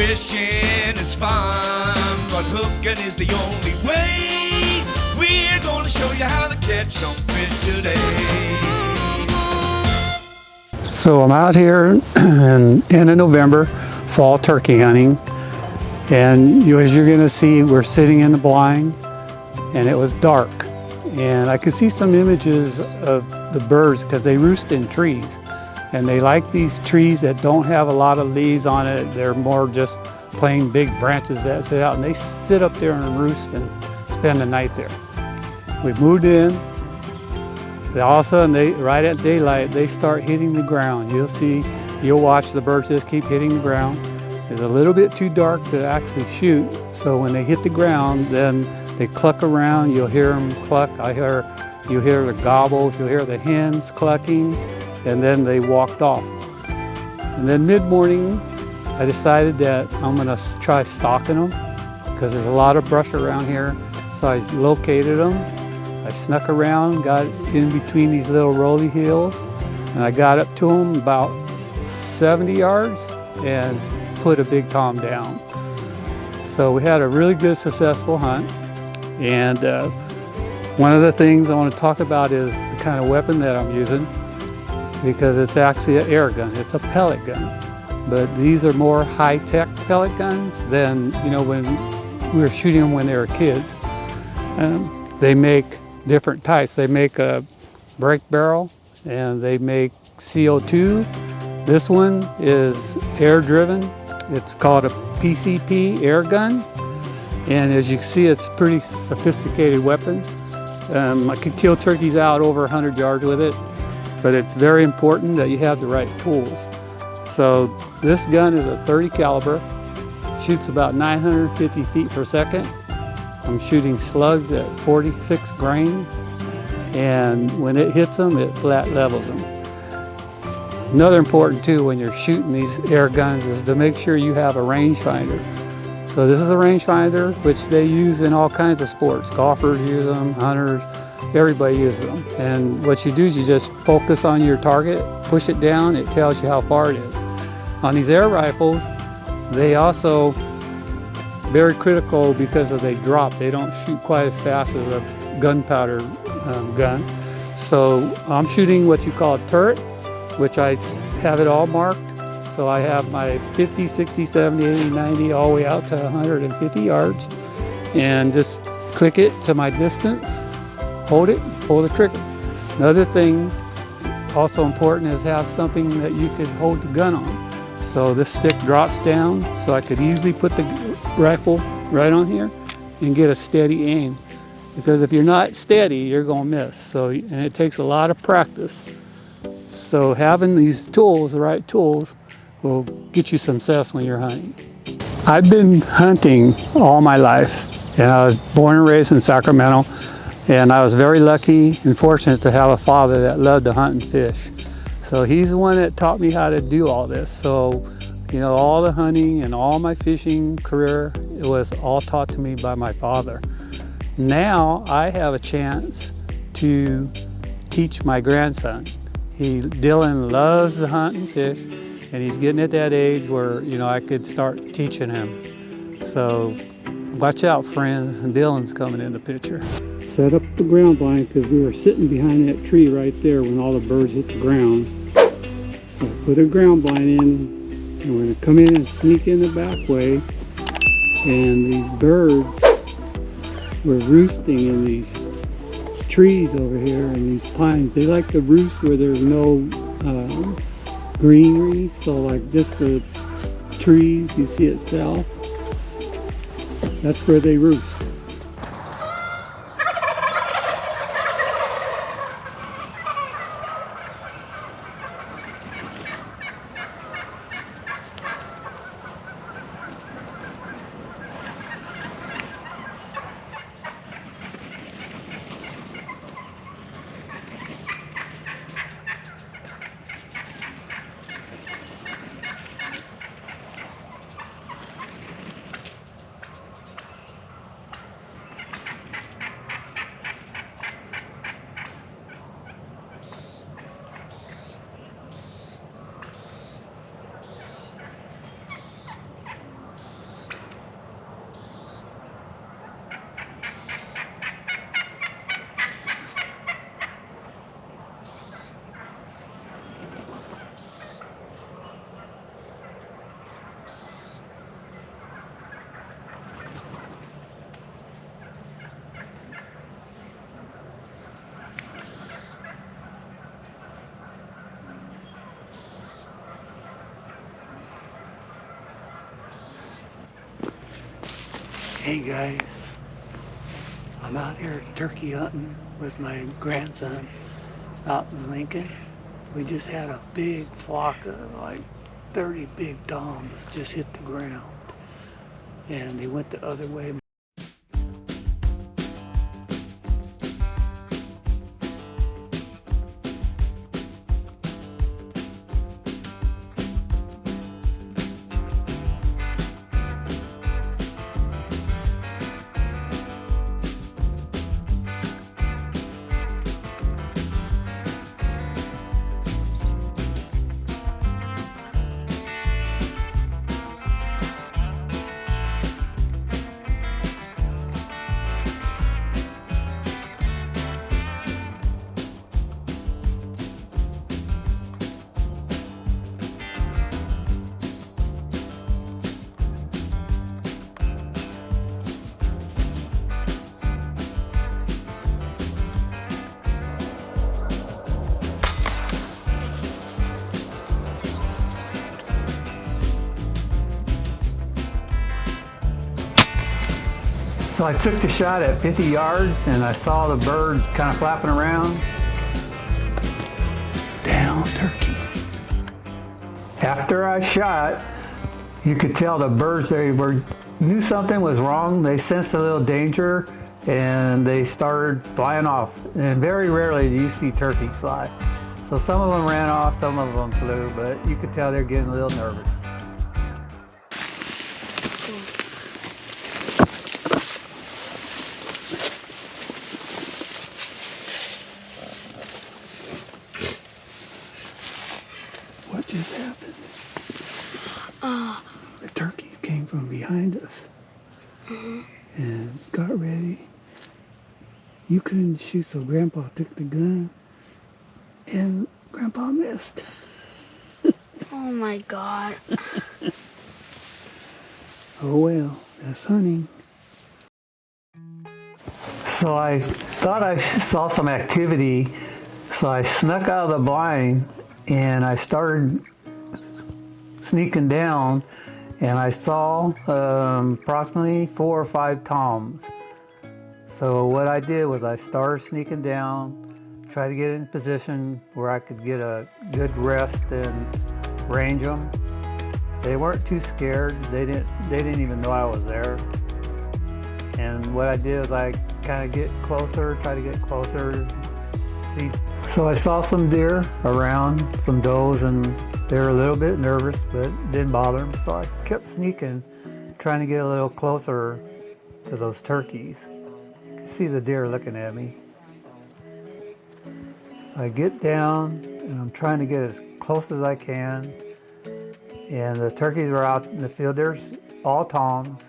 Fishing is fun, but hooking is the only way. We're gonna show you how to catch some fish today. So I'm out here in end of November, fall turkey hunting, and as you're gonna see, we're sitting in the blind, and it was dark, and I could see some images of the birds because they roost in trees. And they like these trees that don't have a lot of leaves on it. They're more just plain big branches that sit out, and they sit up there and roost and spend the night there. We moved in. All of a sudden, right at daylight, they start hitting the ground. You'll watch the birds just keep hitting the ground. It's a little bit too dark to actually shoot, so when they hit the ground, then they cluck around. You'll hear them cluck. You'll hear the gobbles. You'll hear the hens clucking. And then they walked off. And then mid-morning, I decided that I'm gonna try stalking them because there's a lot of brush around here. So I located them. I snuck around, got in between these little rolly hills, and I got up to them about 70 yards and put a big tom down. So we had a really good, successful hunt. And one of the things I want to talk about is the kind of weapon that I'm using, because it's actually an air gun. It's a pellet gun. But these are more high-tech pellet guns than, when we were shooting them when they were kids. They make different types. They make a break barrel, and they make CO2. This one is air-driven. It's called a PCP air gun. And as you can see, it's a pretty sophisticated weapon. I could kill turkeys out over 100 yards with it. But it's very important that you have the right tools. So this gun is a 30 caliber, shoots about 950 feet per second. I'm shooting slugs at 46 grains, and when it hits them, it flat levels them. Another important too when you're shooting these air guns is to make sure you have a rangefinder. So this is a rangefinder which they use in all kinds of sports. Golfers use them, hunters. Everybody uses them. And what you do is you just focus on your target, push it down, it tells you how far it is. On these air rifles, they also very critical because they drop. They don't shoot quite as fast as a gunpowder gun. So I'm shooting what you call a turret, which I have it all marked. So I have my 50, 60, 70, 80, 90, all the way out to 150 yards. And just click it to my distance. Hold it, pull the trigger. Another thing also important is have something that you could hold the gun on. So this stick drops down, so I could easily put the rifle right on here and get a steady aim. Because if you're not steady, you're gonna miss. And it takes a lot of practice. So having these tools, the right tools, will get you some success when you're hunting. I've been hunting all my life, and I was born and raised in Sacramento. And I was very lucky and fortunate to have a father that loved to hunt and fish. So he's the one that taught me how to do all this. So, all the hunting and all my fishing career, it was all taught to me by my father. Now I have a chance to teach my grandson. Dylan loves to hunt and fish, and he's getting at that age where, I could start teaching him. So watch out, friends, Dylan's coming in the picture. Set up the ground blind because we were sitting behind that tree right there when all the birds hit the ground. So put a ground blind in, and we're going to come in and sneak in the back way. And these birds were roosting in these trees over here and these pines. They like to roost where there's no greenery, so like just the trees you see itself. That's where they roost. Hey guys, I'm out here turkey hunting with my grandson out in Lincoln. We just had a big flock of like 30 big toms just hit the ground, and they went the other way. So I took the shot at 50 yards and I saw the bird kind of flapping around. Down turkey. After I shot, you could tell the birds, they knew something was wrong. They sensed a little danger and they started flying off. And very rarely do you see turkeys fly. So some of them ran off, some of them flew, but you could tell they're getting a little nervous. What just happened? The turkey came from behind us and got ready. You couldn't shoot, so Grandpa took the gun and Grandpa missed. Oh my God. Oh well, that's hunting. So I thought I saw some activity, so I snuck out of the blind and I started sneaking down, and I saw approximately 4 or 5 toms. So what I did was I started sneaking down, tried to get in position where I could get a good rest and range them. They weren't too scared. They didn't even know I was there. And what I did was I kind of get closer, try to get closer, see. So I saw some deer around, some does, and they were a little bit nervous, but didn't bother them. So I kept sneaking, trying to get a little closer to those turkeys. You can see the deer looking at me. I get down, and I'm trying to get as close as I can. And the turkeys were out in the field. There's all toms.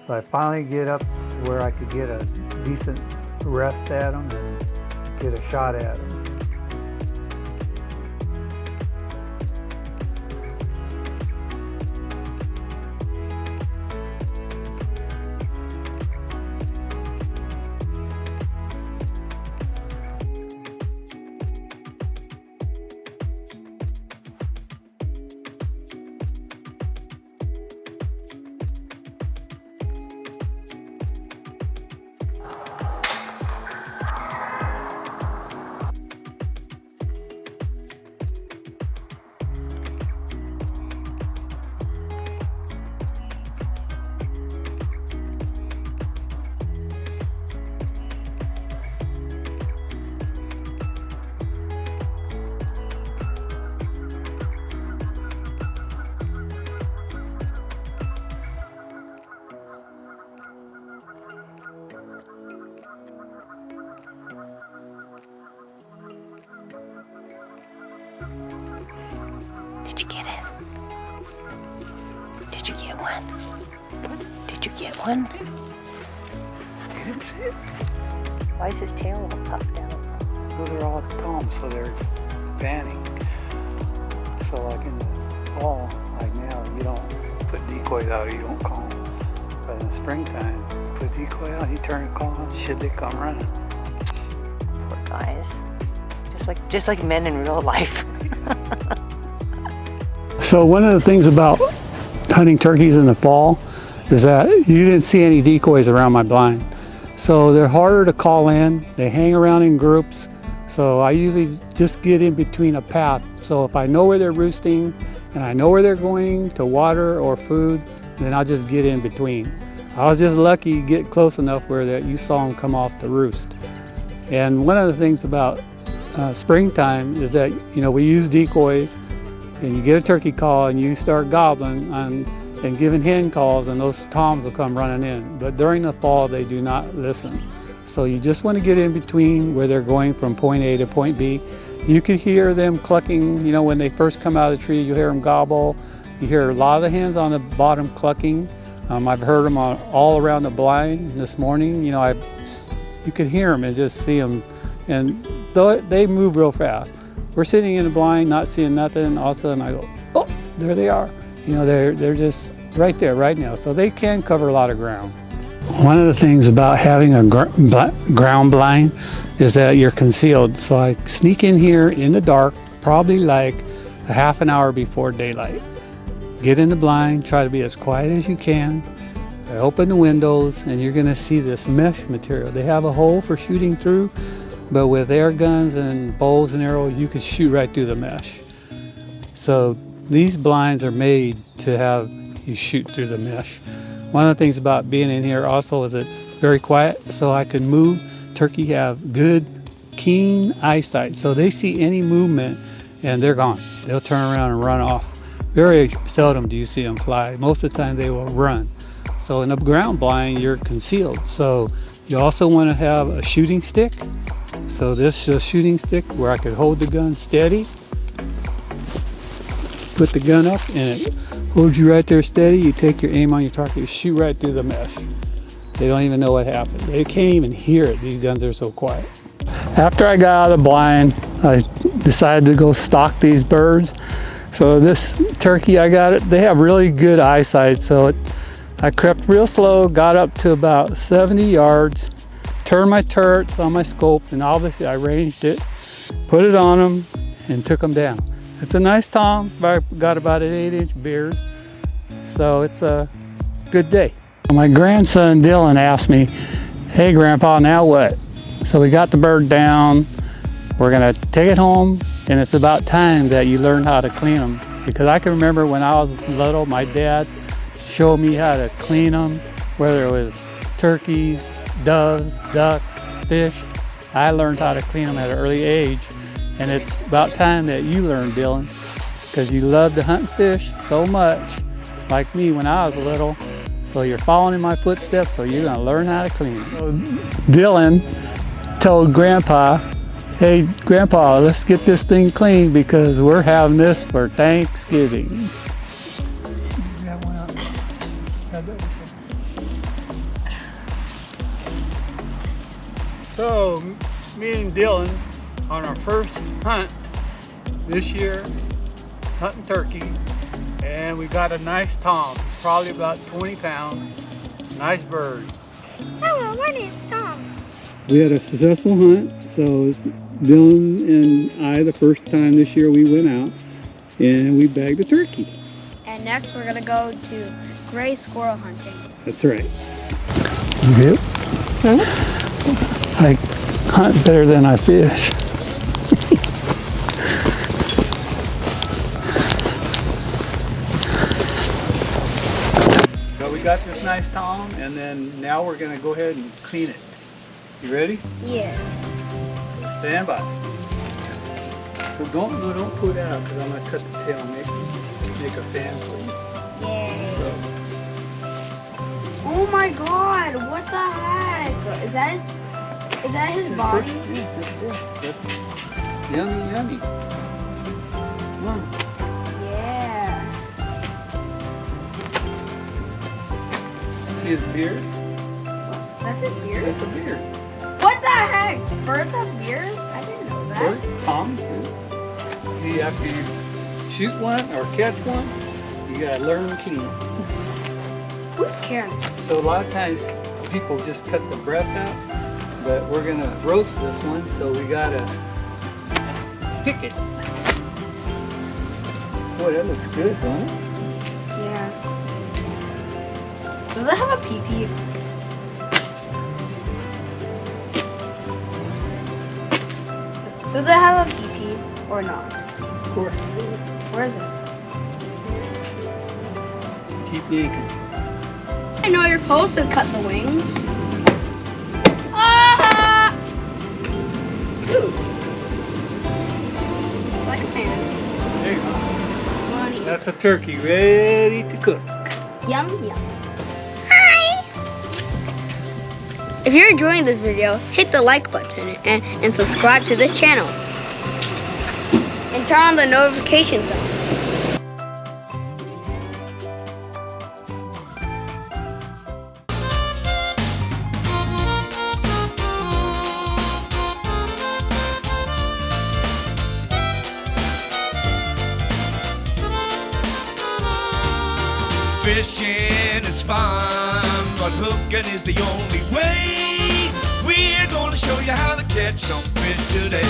So I finally get up where I could get a decent rest at them and get a shot at them. Did you get it? Did you get one? Did you get one? You didn't see it? Why is his tail all puffed out? Those are all toms, so they're fanning. So like in the fall, like now, you don't put decoys out, you don't call them. But in the springtime, put decoy out, you turn and call them, should they come running. Poor guys. Just like men in real life. So one of the things about hunting turkeys in the fall is that you didn't see any decoys around my blind. So they're harder to call in. They hang around in groups. So I usually just get in between a path. So if I know where they're roosting and I know where they're going to water or food, then I'll just get in between. I was just lucky to get close enough where that you saw them come off the roost. And one of the things about springtime is that, you know, we use decoys, and you get a turkey call and you start gobbling and giving hen calls, and those toms will come running in. But during the fall, they do not listen. So you just want to get in between where they're going from point A to point B. You can hear them clucking, you know, when they first come out of the trees, you hear them gobble. You hear a lot of the hens on the bottom clucking. I've heard them all around the blind this morning. You know, you could hear them and just see them. And they move real fast. We're sitting in the blind, not seeing nothing. All of a sudden I go, oh, there they are. You know, they're just right there right now. So they can cover a lot of ground. One of the things about having a ground blind is that you're concealed. So I sneak in here in the dark, probably like a half an hour before daylight. Get in the blind, try to be as quiet as you can. I open the windows and you're gonna see this mesh material. They have a hole for shooting through, but with air guns and bows and arrows, you can shoot right through the mesh. So these blinds are made to have you shoot through the mesh. One of the things about being in here also is it's very quiet, so I can move. Turkey have good, keen eyesight, so they see any movement and they're gone. They'll turn around and run off. Very seldom do you see them fly. Most of the time they will run. So in a ground blind, you're concealed. So you also want to have a shooting stick. So this is a shooting stick where I could hold the gun steady. Put the gun up and it holds you right there steady. You take your aim on your target, you shoot right through the mesh. They don't even know what happened. They can't even hear it. These guns are so quiet. After I got out of the blind, I decided to go stalk these birds. So this turkey, I got it. They have really good eyesight. So I crept real slow, got up to about 70 yards, turned my turrets on my scope, and obviously I ranged it, put it on them, and took them down. It's a nice tom, got about an 8-inch beard, so it's a good day. My grandson Dylan asked me, hey Grandpa, now what? So we got the bird down, we're gonna take it home, and it's about time that you learn how to clean them. Because I can remember when I was little, my dad showed me how to clean them, whether it was turkeys, doves, ducks, fish. I learned how to clean them at an early age. And it's about time that you learn, Dylan, because you love to hunt fish so much, like me when I was little. So you're following in my footsteps, so you're gonna learn how to clean them. So Dylan told Grandpa, hey Grandpa, let's get this thing clean because we're having this for Thanksgiving. So me and Dylan, on our first hunt this year, hunting turkey, and we got a nice tom, probably about 20 pounds, nice bird. Hello, my name's Tom. We had a successful hunt, so Dylan and I, the first time this year we went out, and we bagged a turkey. And next we're gonna go to gray squirrel hunting. That's right. Yep. I hunt better than I fish. So we got this nice tom, and then now we're going to go ahead and clean it. You ready? Yeah. So stand by. So don't pull that out because I'm going to cut the tail and make a fan for you. Yay. So, Oh my god, what the heck? Is that his body? That's yummy, yummy. Come on. Yeah. See his beard? That's his beard? That's a beard. What the heck? Birds have beards? I didn't know that. Birds, toms, see, after you shoot one or catch one, you gotta learn to clean it. Who's Karen? So a lot of times people just cut the breast out, but we're gonna roast this one, so we gotta pick it. Boy, that looks good, doesn't it? Yeah. Does it have a PP? Does it have a PP or not? Where is it? Keep yanking. I know you're supposed to cut the wings. Ah! Ooh. Like a pan. There you go. Money. That's a turkey ready to cook. Yum, yum. Hi! If you're enjoying this video, hit the like button and subscribe to the channel. And turn on the notifications bell. Fishing is fun, but hooking is the only way. We're gonna show you how to catch some fish today.